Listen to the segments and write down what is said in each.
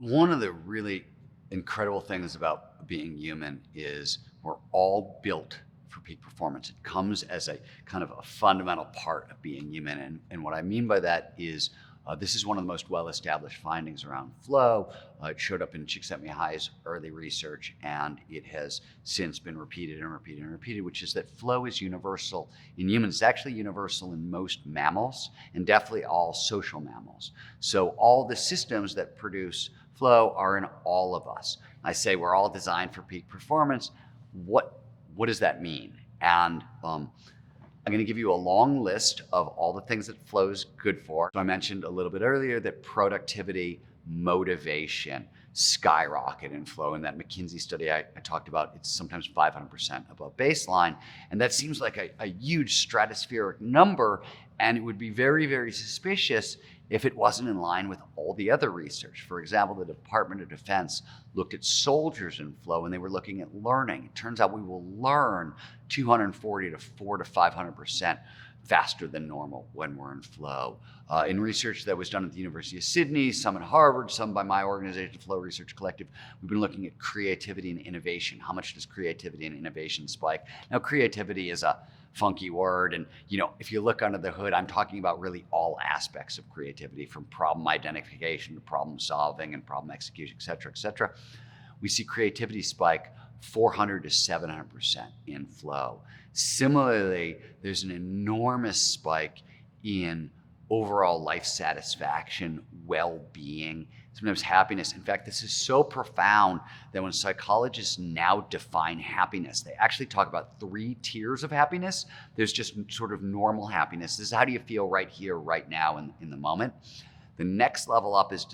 One of the really incredible things about being human is we're all built for peak performance. It comes as a kind of a fundamental part of being human. And what I mean by that is this is one of the most well-established findings around flow. It showed up in Csikszentmihalyi's early research, and it has since been repeated and repeated and repeated, which is that flow is universal in humans. It's actually universal in most mammals and definitely all social mammals. So all the systems that produce flow are in all of us. I say we're all designed for peak performance. What does that mean? And I'm going to give you a long list of all the things that flow is good for. So I mentioned a little bit earlier that productivity, motivation skyrocket in flow. In that McKinsey study I talked about, it's sometimes 500% above baseline. And that seems like a huge stratospheric number. And it would be very, very suspicious if it wasn't in line with all the other research. For example, the Department of Defense looked at soldiers in flow, and they were looking at learning. It turns out we will learn 240 to 400 to 500% faster than normal when we're in flow. In research that was done at the University of Sydney, some at Harvard, some by my organization, Flow Research Collective, we've been looking at creativity and innovation. How much does creativity and innovation spike? Now, creativity is a funky word, and if you look under the hood, I'm talking about really all aspects of creativity, from problem identification to problem solving and problem execution, et cetera, et cetera. We see creativity spike 400 to 700% in flow. Similarly, there's an enormous spike in overall life satisfaction, well-being, sometimes happiness. In fact, this is so profound that when psychologists now define happiness, they actually talk about 3 tiers of happiness. There's just sort of normal happiness. This is how do you feel right here, right now, in the moment. The next level up is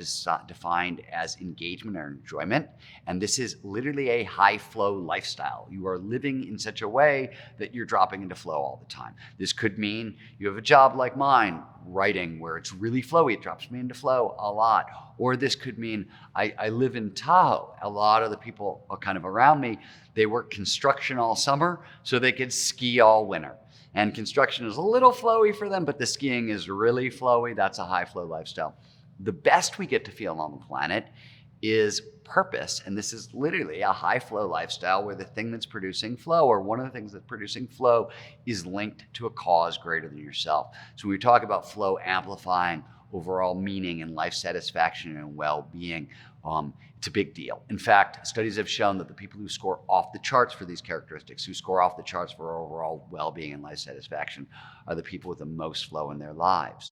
defined as engagement or enjoyment. And this is literally a high flow lifestyle. You are living in such a way that you're dropping into flow all the time. This could mean you have a job like mine, writing, where it's really flowy. It drops me into flow a lot. Or this could mean I live in Tahoe. A lot of the people are kind of around me, they work construction all summer so they could ski all winter. And construction is a little flowy for them, but the skiing is really flowy. That's a high flow lifestyle. The best we get to feel on the planet is purpose. And this is literally a high flow lifestyle where the thing that's producing flow, or one of the things that's producing flow, is linked to a cause greater than yourself. So when we talk about flow amplifying overall meaning and life satisfaction and well-being, it's a big deal. In fact, studies have shown that the people who score off the charts for these characteristics, who score off the charts for overall well-being and life satisfaction, are the people with the most flow in their lives.